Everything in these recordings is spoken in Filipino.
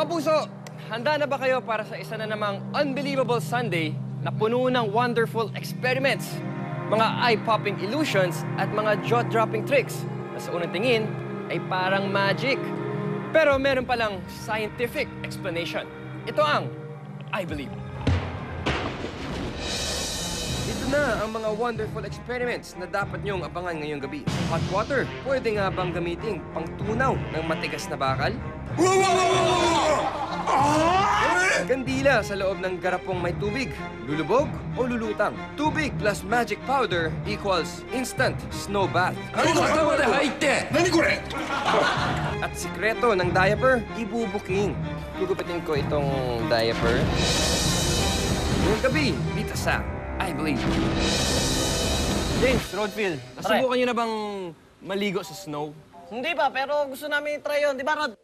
kapuso, handa na ba kayo para sa isa na namang unbelievable Sunday na puno ng wonderful experiments, mga eye-popping illusions at mga jaw-dropping tricks na sa unang tingin ay parang magic. Pero meron palang scientific explanation. Ito ang I Believe. Ito na ang mga wonderful experiments na dapat niyong abangan ngayong gabi. Hot water, pwede nga bang gamitin pangtunaw ng matigas na bakal? Kandila sa loob ng garapong may tubig. Lulubog o lulutang? Tubig plus magic powder equals instant snow bath. At sikreto ng diaper, ibubuking. Gugupitin ko itong diaper. Ngayong gabi, dito sa I Believe. James, Rodfield, nasubukan niyo na bang maligo sa snow? Hindi pa, pero gusto namin i-try yun. Di ba, Rod?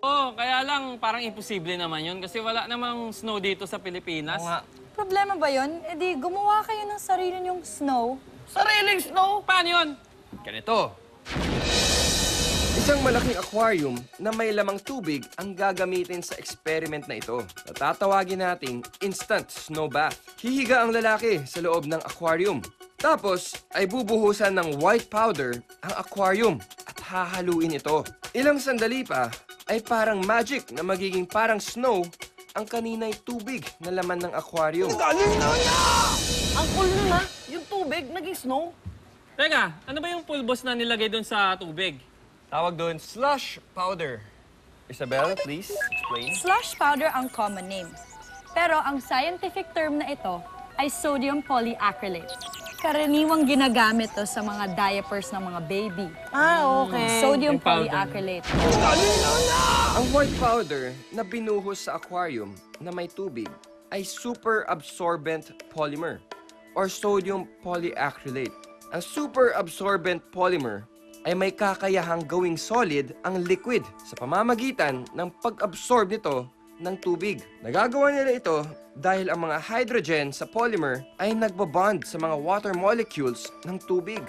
Oo, kaya lang parang imposible naman yun kasi wala namang snow dito sa Pilipinas. Oo nga. Problema ba yun? E di, gumawa kayo ng sarili niyong snow. Sariling snow? Paano yun? Ganito. Isang malaking aquarium na may lamang tubig ang gagamitin sa experiment na ito. Natatawagin nating instant snow bath. Hihiga ang lalaki sa loob ng aquarium. Tapos ay bubuhusan ng white powder ang aquarium at hahaluin ito. Ilang sandali pa ay parang magic na magiging parang snow ang kanina'y tubig na laman ng aquarium. Ang cool nun, ha? Yung tubig, naging snow. Teka, ano ba yung pulbos na nilagay doon sa tubig? Tawag doon slush powder. Isabel, please explain. Slush powder ang common name. Pero ang scientific term na ito ay sodium polyacrylate. Karaniwang ginagamit to sa mga diapers ng mga baby. Ah, okay. Sodium Yung powder. polyacrylate. Ang white powder na binuhos sa aquarium na may tubig ay super absorbent polymer or sodium polyacrylate. Ang super absorbent polymer ay may kakayahang gawing solid ang liquid sa pamamagitan ng pag-absorb nito ng tubig. Nagagawa nila ito dahil ang mga hydrogen sa polymer ay nagbabond sa mga water molecules ng tubig.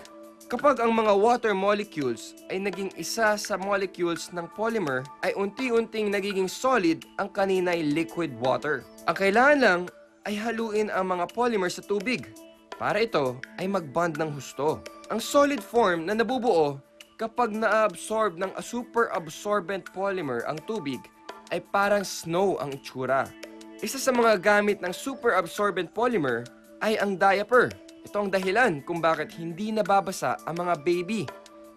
Kapag ang mga water molecules ay naging isa sa molecules ng polymer, ay unti-unting nagiging solid ang kanina'y liquid water. Ang kailangan lang ay haluin ang mga polymer sa tubig para ito ay mag-bond ng husto. Ang solid form na nabubuo kapag na-absorb ng super absorbent polymer ang tubig ay parang snow ang itsura. Isa sa mga gamit ng super absorbent polymer ay ang diaper. Ito ang dahilan kung bakit hindi nababasa ang mga baby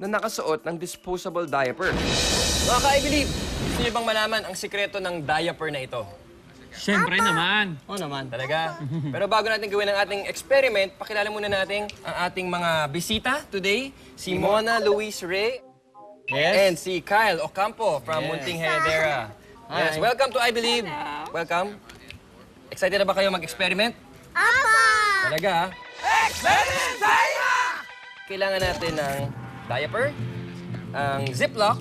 na nakasuot ng disposable diaper. Mga ka-I-Believe, gusto niyo bang malaman ang sikreto ng diaper na ito? Siyempre naman. Oo naman. Talaga? Pero bago natin gawin ang ating experiment, pakilala muna natin ang ating mga bisita today. Si Mona Luis Ray. Yes. And si Kyle Ocampo from Munting Heredera. Yes, Hi. welcome to I Believe. Welcome. Excited na ba kayo mag-experiment? Talaga, ha? Experiment tayo! Kailangan natin ng diaper, ang ziplock,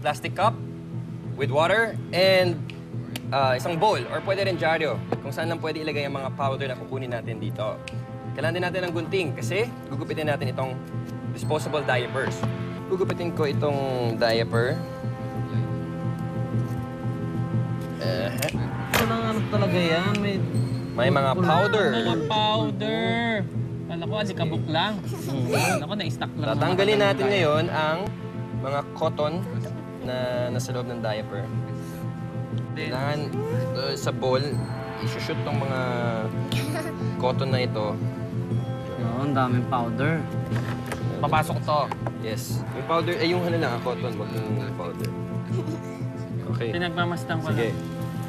plastic cup with water, and isang bowl, or pwede rin dyaryo, kung saan lang pwede ilagay ang mga powder na kukunin natin dito. Kailangan din natin ng gunting kasi gugupitin natin itong disposable diapers. Gugupitin ko itong diaper. Ano talaga yan? May mga powder. Mga powder. Kala ko, alikabok lang. Kala ko, na-stock lang. Tatanggalin natin ngayon ang mga cotton na nasa loob ng diaper. Kailangan sa bowl, isushoot tong mga cotton na ito. Oo, ang daming powder. Papasok to. Yes. Yung powder, yung ano lang, cotton, wag yung powder. Okay. Pinagmamastang ko Sige. lang.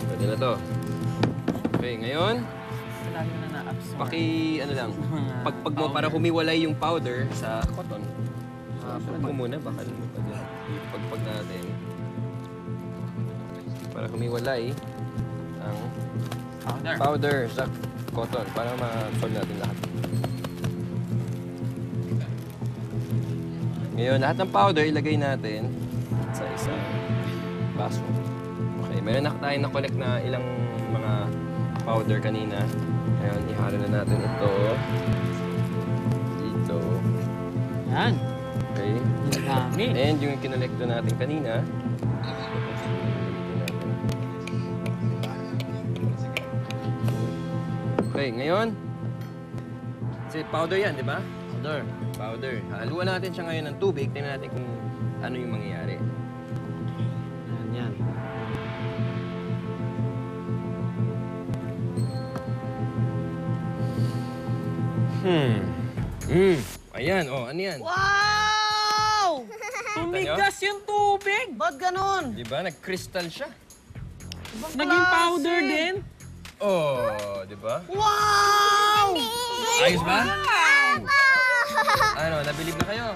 Pwede na to. Okay, ngayon, Lalo na na-absorb. ano lang, pagpag mo para humiwalay yung powder sa cotton. Pag mo muna, baka mo pa dyan. Pagpag natin. Para humiwalay ang powder sa cotton para ma-absorb natin lahat. Ngayon, lahat ng powder ilagay natin sa isang baso. Okay, meron na tayong na-collect na ilang mga powder kanina. Ngayon, ihalo na natin ito dito. Yan. Okay. Ang dami. And yung kinolekto natin kanina, Okay, ngayon. Kasi powder yan, di ba? Powder. Powder. Haluan natin siya ngayon ng tubig. Tingnan natin kung ano yung mangyayari. Yan. Ayan, oh, ano yan? Wow! Tumigas yung tubig! Ba't ganon? Di ba? Nag-crystal siya. Naging powder din? Oh, di ba? Wow! Ayos ba? Ano, nabilib na kayo?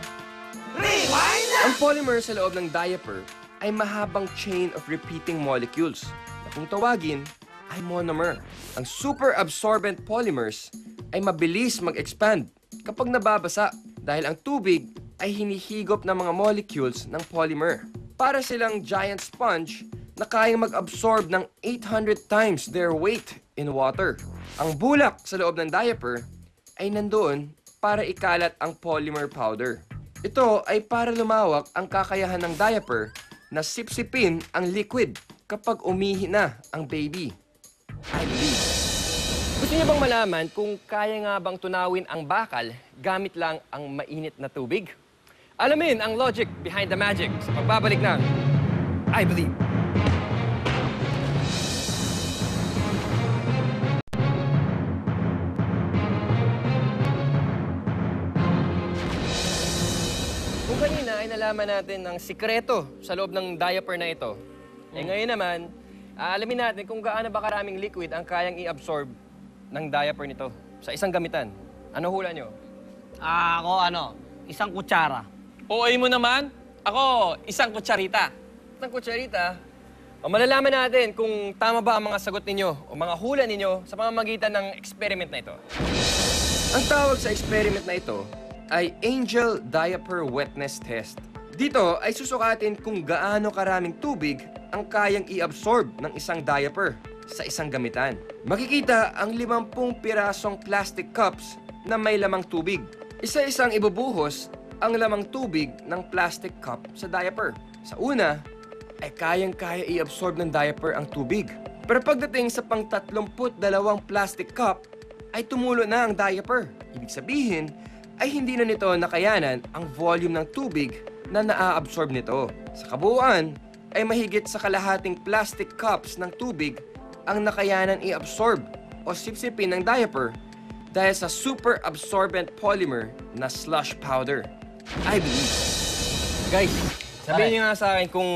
Ang polymer sa loob ng diaper ay mahabang chain of repeating molecules na kung tawagin ay monomer. Ang super absorbent polymers ay mabilis mag-expand kapag nababasa dahil ang tubig ay hinihigop ng mga molecules ng polymer. Para silang giant sponge na kayang mag-absorb ng 800 times their weight in water. Ang bulak sa loob ng diaper ay nandoon para ikalat ang polymer powder. Ito ay para lumawak ang kakayahan ng diaper na sipsipin ang liquid kapag umihi na ang baby. I believe. Gusto niyo bang malaman kung kaya nga bang tunawin ang bakal gamit lang ang mainit na tubig? Alamin ang logic behind the magic sa pagbabalik ng I Believe. Kung kanina ay nalaman natin ang sikreto sa loob ng diaper na ito, ngayon naman, alamin natin kung gaano ba karaming liquid ang kayang i-absorb ng diaper nito sa isang gamitan. Ano hula nyo? Ako isang kutsara. OA mo naman? Ako, isang kutsarita. Ng kutsarita, malalaman natin kung tama ba ang mga sagot ninyo o mga hula ninyo sa pamamagitan ng experiment na ito. Ang tawag sa experiment na ito ay Angel Diaper Wetness Test. Dito ay susukatin kung gaano karaming tubig ang kayang i-absorb ng isang diaper sa isang gamitan. Makikita ang 50 pirasong plastic cups na may lamang tubig. Isa-isang ibubuhos ang lamang tubig ng plastic cup sa diaper. Sa una, ay kayang-kaya i-absorb ng diaper ang tubig. Pero pagdating sa pang-32 plastic cup, ay tumulo na ang diaper. Ibig sabihin, ay hindi na nito nakayanan ang volume ng tubig na naa-absorb nito. Sa kabuuan, ay mahigit sa kalahating plastic cups ng tubig ang nakayanan i-absorb o sipsipin ng diaper dahil sa super absorbent polymer na slush powder. I believe. Guys, sabihin niyo nga sa akin kung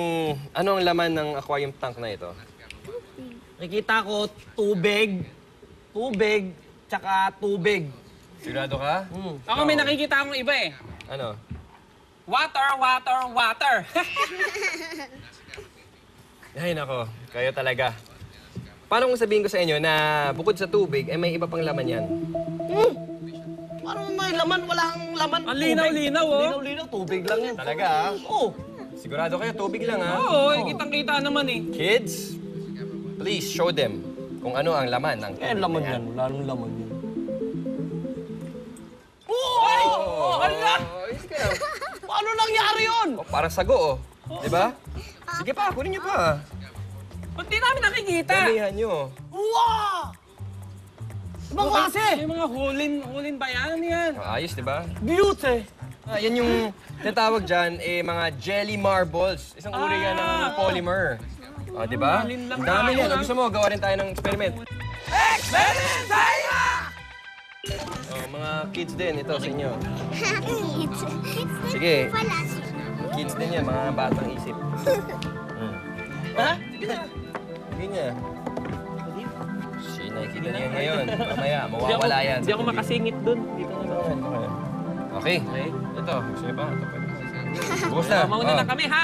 ano ang laman ng aquarium tank na ito. Nakikita ko tubig, tsaka tubig. Sigurado ka? Ako may nakikita akong iba eh. Ano? Water, water, water. Ay, nako. Kayo talaga. Paano kung sabihin ko sa inyo na bukod sa tubig, ay may iba pang laman yan? Parang may laman, walang laman. Ang linaw-linaw, oh. Linaw-linaw, tubig lang yan. Talaga, ha? Oo. Sigurado kayo, tubig lang, ha? Oo, kitang-kita naman eh. Kids, please show them kung ano ang laman ng tubig. Laman na yan. Wala nang laman yan. Ay! Hala! Ayos ka lang. Paano nangyari yun? Oh, parang sago, oh. Di ba? Sige pa, kunin niyo pa. Ba't di namin nakikita? Damihan niyo. Wow! Ibang klase! May mga hulin ba yan? Oh, ayos, di ba? Beauty! Yan yung tinatawag dyan, mga jelly marbles. Isang uri yan ng polymer. O, di ba? Malin lang Ang dami tayo, yan. ha? Gusto mo, gawa rin tayo ng experiment. Experiment tayo! Oh, mga kids din, ito sa inyo. Kids. Sige. Pala. Kids din yan, mga batang isip. Ha? Sige niya. Nakikita niya ngayon. Mamaya, mawawala yan. Hindi ako makasingit dun. Dito naman. Okay. Ito, gusto niyo pa? Ito pwede. Bukas na. Mauna na kami, ha?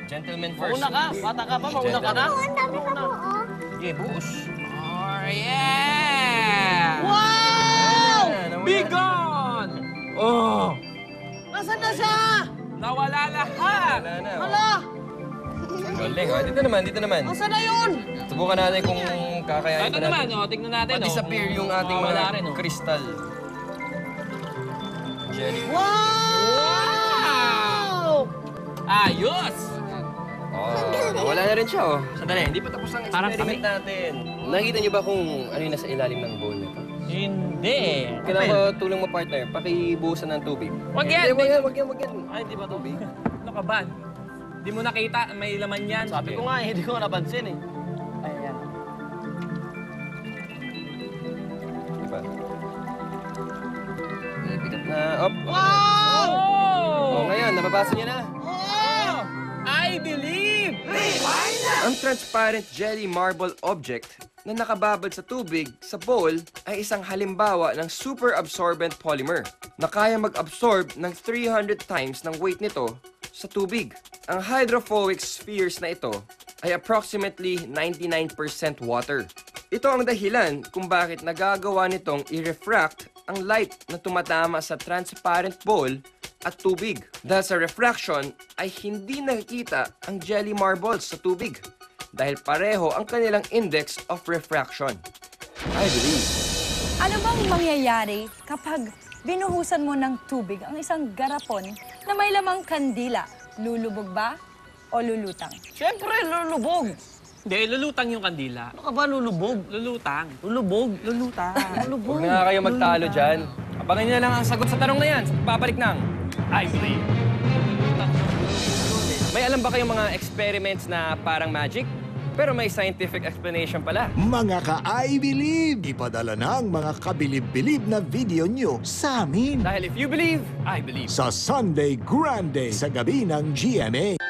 Gentleman first. Mauna ka? Bata ka pa? Mauna ka na? Ang dami pa po, oh. Sige, buos. Oh, yeah! Wow! Be gone! Oh! Nasaan na siya? Nawala lahat! Wala na. Hala! Galing, oh. Dito naman, dito naman. Nasaan na yun? Subukan natin kung kakayanin Ito pa naman, natin. oh, tignan natin. Ma-disappear yung ating Mawala mga rin, oh. crystal. Jelly. Wow! Ayos! Wala na rin siya, oh. Sandali, hindi pa tapos ang Parang experiment natin. Nakikita niyo ba kung ano yung nasa ilalim ng bowl nito? Hindi eh. Kailangan ko tulong mo, partner. Pakibuhusan ng tubig. Wag yan! Hindi, wag yan. Ay, di ba tubig? Ano ka ba? Di mo nakita, may laman yan. Sabi ko nga, hindi ko napansin eh. Ayan. Di ba? Bigat na. Op. Oh! Oh, ngayon, nababasa niyo na. Oh! I believe! Ang transparent jelly marble object na nakababad sa tubig sa bowl ay isang halimbawa ng super absorbent polymer na kaya mag-absorb ng 300 times ng weight nito sa tubig. Ang hydrophobic spheres na ito ay approximately 99% water. Ito ang dahilan kung bakit nagagawa nitong i-refract ang light na tumatama sa transparent bowl at tubig. Dahil sa refraction ay hindi nakikita ang jelly marbles sa tubig dahil pareho ang kanilang index of refraction. I believe. Ano bang mangyayari kapag binuhusan mo ng tubig ang isang garapon na may lamang kandila? Lulubog ba o lulutang? Siyempre, lulubog. Hindi, lulutang yung kandila. Ano ka ba lulubog? Lulutang. Lulubog. Lulutang. Lulubog. Huwag na kayo magtalo dyan. Abangan niyo na lang ang sagot sa tanong na yan sa pagbabalik ng I believe. May alam ba kayong mga experiments na parang magic? Pero may scientific explanation pala. Mga ka-I Believe, ipadala ng mga kabilib-bilib na video nyo sa amin Dahil if you believe, I believe. sa Sunday Grande sa gabi ng GMA.